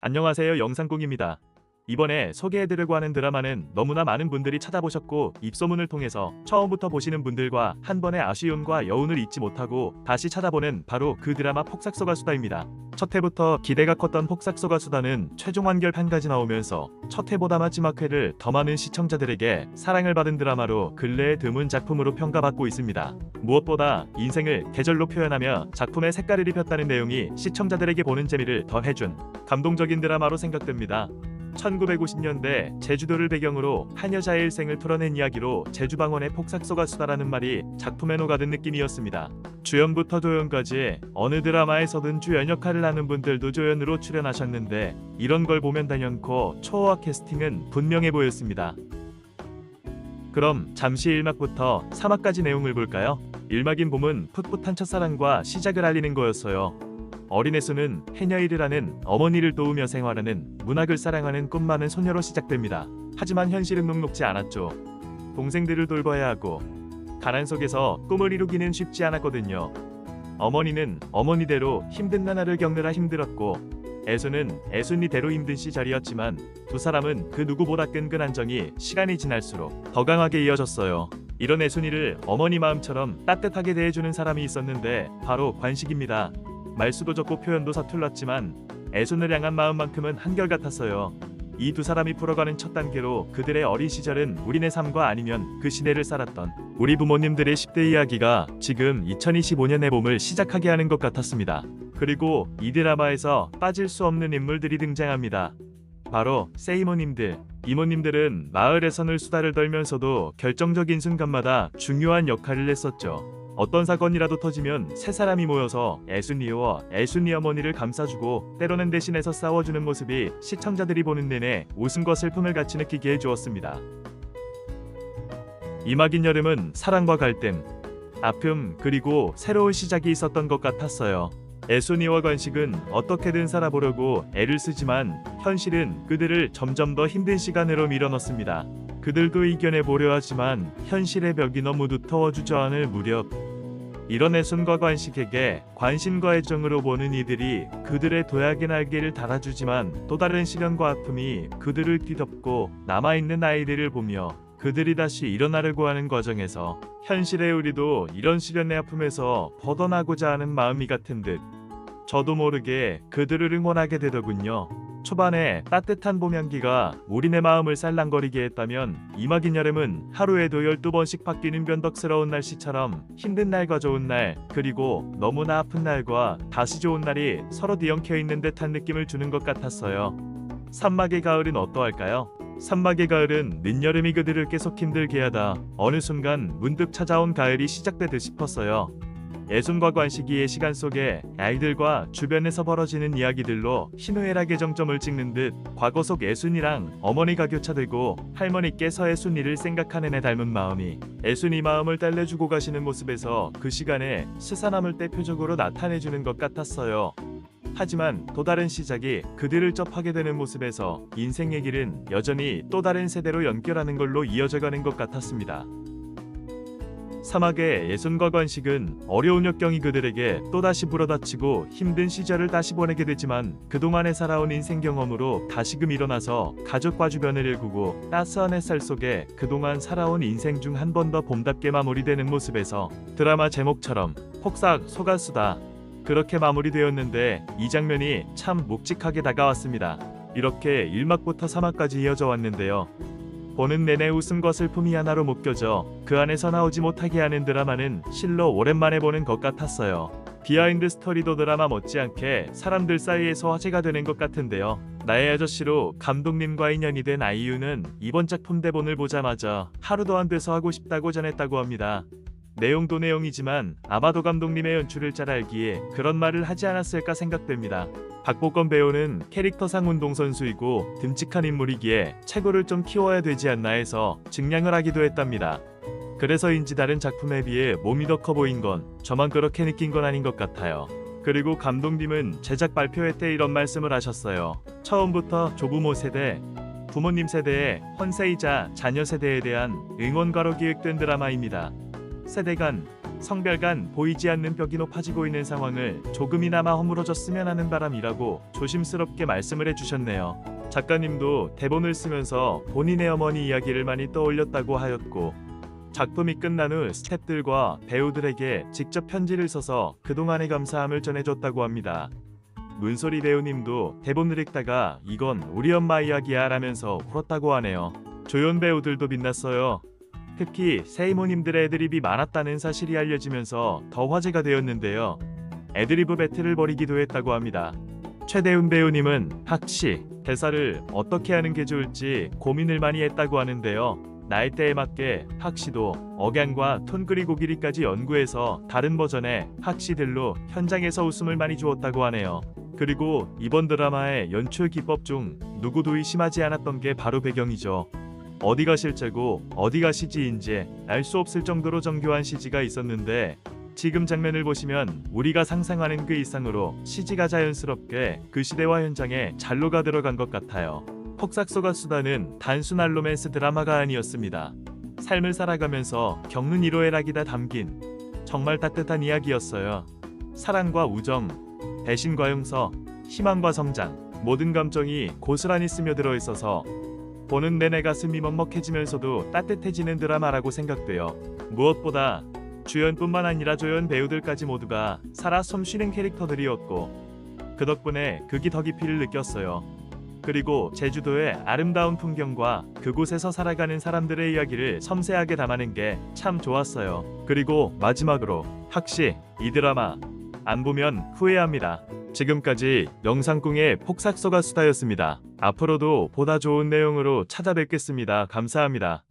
안녕하세요, 영상공입니다. 이번에 소개해드리려고 하는 드라마는 너무나 많은 분들이 찾아보셨고 입소문을 통해서 처음부터 보시는 분들과 한 번의 아쉬움과 여운을 잊지 못하고 다시 찾아보는 바로 그 드라마 폭삭소가 수다입니다. 첫 회부터 기대가 컸던 폭삭소가 수다는 최종 완결 판까지 나오면서 첫 회보다 마지막 회를 더 많은 시청자들에게 사랑을 받은 드라마로 근래의 드문 작품으로 평가받고 있습니다. 무엇보다 인생을 계절로 표현하며 작품의 색깔을 입혔다는 내용이 시청자들에게 보는 재미를 더해준 감동적인 드라마로 생각됩니다. 1950년대 제주도를 배경으로 한 여자의 일생을 풀어낸 이야기로 제주방언의 폭삭소가 수다라는 말이 작품에 녹아든 느낌이었습니다. 주연부터 조연까지 어느 드라마에서든 주연 역할을 하는 분들도 조연으로 출연하셨는데 이런 걸 보면 단연코 초호화 캐스팅은 분명해 보였습니다. 그럼 잠시 1막부터 3막까지 내용을 볼까요? 1막인 봄은 풋풋한 첫사랑과 시작을 알리는 거였어요. 어린 애수는 해녀일을 하는 어머니를 도우며 생활하는 문학을 사랑하는 꿈 많은 소녀로 시작됩니다. 하지만 현실은 녹록지 않았죠. 동생들을 돌봐야 하고 가난 속에서 꿈을 이루기는 쉽지 않았거든요. 어머니는 어머니대로 힘든 나날을 겪느라 힘들었고 애수는 애순이대로 힘든 시절이었지만 두 사람은 그 누구보다 끈끈한 정이 시간이 지날수록 더 강하게 이어졌어요. 이런 애순이를 어머니 마음처럼 따뜻하게 대해주는 사람이 있었는데 바로 관식입니다. 말수도 적고 표현도 서툴렀지만 애순을 향한 마음만큼은 한결같았어요. 이 두 사람이 풀어가는 첫 단계로 그들의 어린 시절은 우리네 삶과 아니면 그 시대를 살았던 우리 부모님들의 10대 이야기가 지금 2025년의 봄을 시작하게 하는 것 같았습니다. 그리고 이 드라마에서 빠질 수 없는 인물들이 등장합니다. 바로 새 이모님들. 이모님들은 마을에서 수다를 떨면서도 결정적인 순간마다 중요한 역할을 했었죠. 어떤 사건이라도 터지면 세 사람이 모여서 애순이와 애순이 어머니를 감싸주고 때로는 대신해서 싸워주는 모습이 시청자들이 보는 내내 웃음과 슬픔을 같이 느끼게 해주었습니다. 이막인 여름은 사랑과 갈등, 아픔 그리고 새로운 시작이 있었던 것 같았어요. 애순이와 관식은 어떻게든 살아보려고 애를 쓰지만 현실은 그들을 점점 더 힘든 시간으로 밀어넣습니다. 그들도 이겨내보려 하지만 현실의 벽이 너무 두터워 주저앉을 무렵 이런 애순과 관식에게 관심과 애정으로 보는 이들이 그들의 도약의 날개를 달아주지만 또 다른 시련과 아픔이 그들을 뒤덮고 남아있는 아이들을 보며 그들이 다시 일어나려고 하는 과정에서 현실의 우리도 이런 시련의 아픔에서 벗어나고자 하는 마음이 같은 듯 저도 모르게 그들을 응원하게 되더군요. 초반에 따뜻한 봄 향기가 우리네 마음을 살랑거리게 했다면 이막인 여름은 하루에도 12번씩 바뀌는 변덕스러운 날씨처럼 힘든 날과 좋은 날 그리고 너무나 아픈 날과 다시 좋은 날이 서로 뒤엉켜 있는 듯한 느낌을 주는 것 같았어요. 3막의 가을은 어떠할까요? 3막의 가을은 늦여름이 그들을 계속 힘들게 하다 어느 순간 문득 찾아온 가을이 시작되듯 싶었어요. 애순과 관식이의 시간 속에 아이들과 주변에서 벌어지는 이야기들로 희노애락의 정점을 찍는 듯 과거 속 애순이랑 어머니가 교차되고 할머니께서 애순이를 생각하는 애 닮은 마음이 애순이 마음을 달래주고 가시는 모습에서 그 시간에 스산함을 대표적으로 나타내주는 것 같았어요. 하지만 또 다른 시작이 그들을 접하게 되는 모습에서 인생의 길은 여전히 또 다른 세대로 연결하는 걸로 이어져가는 것 같았습니다. 사막의 애순과 관식은 어려운 역경이 그들에게 또다시 불어닥치고 힘든 시절을 다시 보내게 되지만 그동안에 살아온 인생 경험으로 다시금 일어나서 가족과 주변을 일구고 따스한 햇살 속에 그동안 살아온 인생 중 한 번 더 봄답게 마무리되는 모습에서 드라마 제목처럼 폭삭소가 수다 그렇게 마무리되었는데 이 장면이 참 묵직하게 다가왔습니다. 이렇게 1막부터 3막까지 이어져 왔는데요. 보는 내내 웃음과 슬픔이 하나로 묶여져 그 안에서 나오지 못하게 하는 드라마는 실로 오랜만에 보는 것 같았어요. 비하인드 스토리도 드라마 못지않게 사람들 사이에서 화제가 되는 것 같은데요. 나의 아저씨로 감독님과 인연이 된 아이유는 이번 작품 대본을 보자마자 하루도 안 돼서 하고 싶다고 전했다고 합니다. 내용도 내용이지만 아마도 감독님의 연출을 잘 알기에 그런 말을 하지 않았을까 생각됩니다. 박보검 배우는 캐릭터상 운동선수이고 듬직한 인물이기에 체구를 좀 키워야 되지 않나 해서 증량을 하기도 했답니다. 그래서인지 다른 작품에 비해 몸이 더 커 보인 건 저만 그렇게 느낀 건 아닌 것 같아요. 그리고 감독님은 제작 발표회 때 이런 말씀을 하셨어요. 처음부터 조부모 세대, 부모님 세대의 헌세이자 자녀 세대에 대한 응원가로 기획된 드라마입니다. 세대 간 성별 간 보이지 않는 벽이 높아지고 있는 상황을 조금이나마 허물어졌으면 하는 바람이라고 조심스럽게 말씀을 해주셨네요. 작가님도 대본을 쓰면서 본인의 어머니 이야기를 많이 떠올렸다고 하였고, 작품이 끝난 후 스태프들과 배우들에게 직접 편지를 써서 그동안의 감사함을 전해줬다고 합니다. 문소리 배우님도 대본을 읽다가 이건 우리 엄마 이야기야 라면서 울었다고 하네요. 조연 배우들도 빛났어요. 특히 새 이모님들의 애드립이 많았다는 사실이 알려지면서 더 화제가 되었는데요. 애드리브 배틀을 벌이기도 했다고 합니다. 최대훈 배우님은 학시 대사를 어떻게 하는 게 좋을지 고민을 많이 했다고 하는데요. 나이대에 맞게 학시도 억양과 톤 그리고 길이까지 연구해서 다른 버전의 학시들로 현장에서 웃음을 많이 주었다고 하네요. 그리고 이번 드라마의 연출 기법 중 누구도 의심하지 않았던 게 바로 배경이죠. 어디가 실제고 어디가 CG인지 알 수 없을 정도로 정교한 CG가 있었는데, 지금 장면을 보시면 우리가 상상하는 그 이상으로 CG가 자연스럽게 그 시대와 현장에 잘 녹아 들어간 것 같아요. 폭삭소가 수다는 단순한 로맨스 드라마가 아니었습니다. 삶을 살아가면서 겪는 일호애락이 다 담긴 정말 따뜻한 이야기였어요. 사랑과 우정, 배신과 용서, 희망과 성장, 모든 감정이 고스란히 스며들어 있어서 보는 내내 가슴이 먹먹해지면서도 따뜻해지는 드라마라고 생각돼요. 무엇보다 주연뿐만 아니라 조연 배우들까지 모두가 살아 숨쉬는 캐릭터들이었고, 그 덕분에 극이 더 깊이를 느꼈어요. 그리고 제주도의 아름다운 풍경과 그곳에서 살아가는 사람들의 이야기를 섬세하게 담아낸 게 참 좋았어요. 그리고 마지막으로 학시, 이 드라마 안 보면 후회합니다. 지금까지 영상꿍의 폭삭소가 수다였습니다. 앞으로도 보다 좋은 내용으로 찾아뵙겠습니다. 감사합니다.